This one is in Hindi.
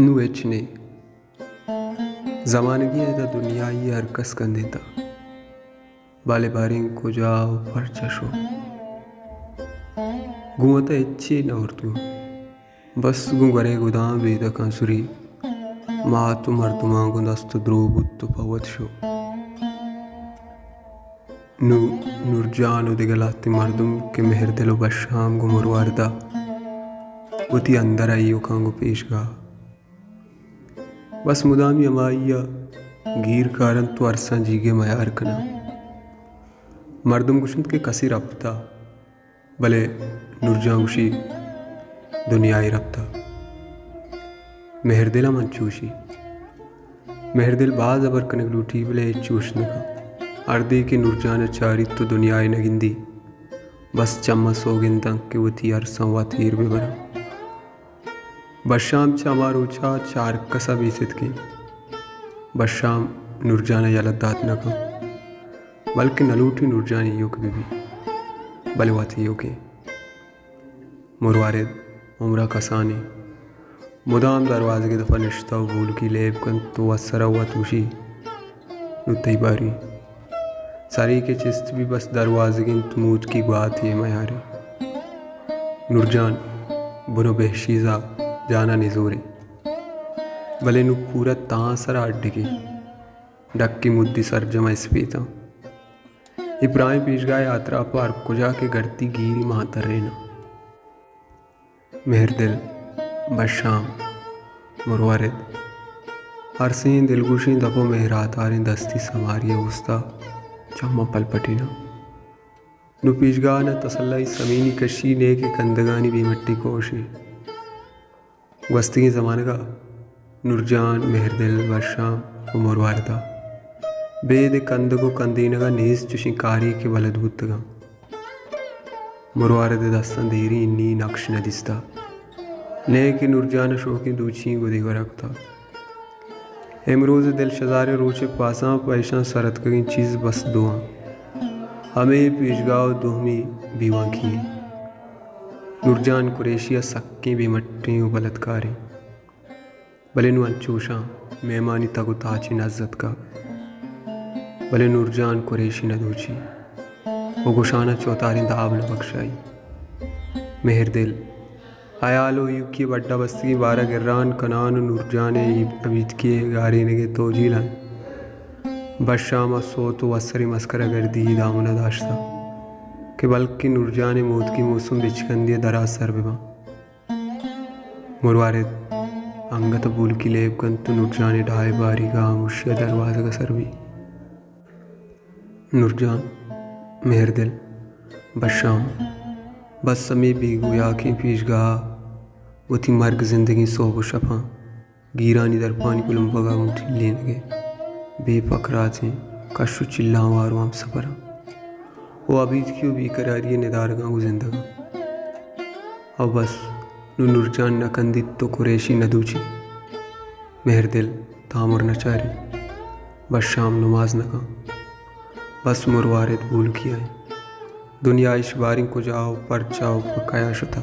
Nu ecne zamanagi da dünyayı herkes kandida bale barin kuja parçaşo gumata etçi na ortu bas gungare gudam veda kansuri maatu marduma gundastu drobuttu pawatsho nu nurjanu digalati mardum ke meherdelo basham gumurwarda uti andara iyo kango peshga बस मुदामी अमाइया गीर कारण तो अरसा जीगे मयार कना मर्दम गुशंत के कसी रफ्ता भले नुरजांगुशी दुनियाई रफ्ता मेहरदिला मंचूशी मेहरदिल बाज अबर कनक लूठी भले चूशने का अर्दे के नुरजान चारी तो दुनियाई नगिंदी बस चम्मा सोगिंदा के वती अरसा वातीर में बना बशाम चामार ऊँचा चार कसा बीसित की बशाम नुरजान यलदात न कम बल्कि नलूठी नुरजानी युग भी बलवाती युगे मुरवारिद उम्रा कसानी मुदाम दरवाजे के दफा निश्ता भूल की लेब कन तो असरा हुआ तुशी नुतई बारी सारी के चिस्त भी बस दरवाजे की तमूद की बात ये मयारे नुरजान बुनो बेशीजा जाना निजोरे भले नु पूरा तांसरा अड्डिगी डक्की मुद्दी सरजमा स्पीता इब्राहिम पीशगाय यात्रा पर कुजा के गढ़ती गीरी महातर रेना मेहरदिल बशाम मुरवारिद हरसीन दिलगुशी दबो मेहरात आरें दस्ती समारिय उस्ता चम्मा पलपटीना नु पीशगा न तसल्लाई समीनी कशी ने के कंदगानी भी मट्टी कोशी वस्ती ज़माने का नुरजान मेहरदिल बशाम मुरवारिदा बेद कंद को कंदीनगा नीस चुशिकारी के बलदूतगा मुरवारिद दस्तन देरी इन्नी नक्श न दिस्ता ने कि नुरजान शोकी दूची गुदी रखता एमरोज दिल शजारे रोचे पासा पैसा सरत कहीं चीज़ बस दुआ हमें पीशगाव दुहमी बीवा की नुरजान कुरेशिया सक्की भी मट्टी बलत्कारी भले नु अंचूशा मेहमानी तगु ताची नज़्ज़त का भले नुरजान कुरेशी न दूची वो गुशाना चौतारी दाब न बख्शाई मेहरदिल आयालो युकी बड्डा बस्ती बारह गिर्रान कनान नुरजान अबीत के गारी नगे तोजीला बशामा सोतो असरी मस्करा गर्दी दामना दाश्ता कि बल्कि नुरजान मौत की मौसम बिचकंदी दराज सर बिमा मुरवारिद अंगत बूल की लेब कंतु नुरजान ढाई बारी गामुशिया दरवाज़ा का सर भी नुरजान मेहरदिल बशाम बस समी बीगू याखें पीशगा उथी मर्ग जिंदगी सोब शफा गीरानी दरपानी कुलम बगा उठी लेने गए बेपकराजें कशु चिल्ला वारो हम सफरा वो अबीद क्यों भी करारी निदारगा वो जिंदगा अब बस नुरजान न कंदित तो कुरेशी न दूची मेहरदिल तामुर न चारी बस शाम नमाज न का बस मुरवारिद भूल किया है दुनिया इश बारिंग को जाओ पर जाओ पकाया शुता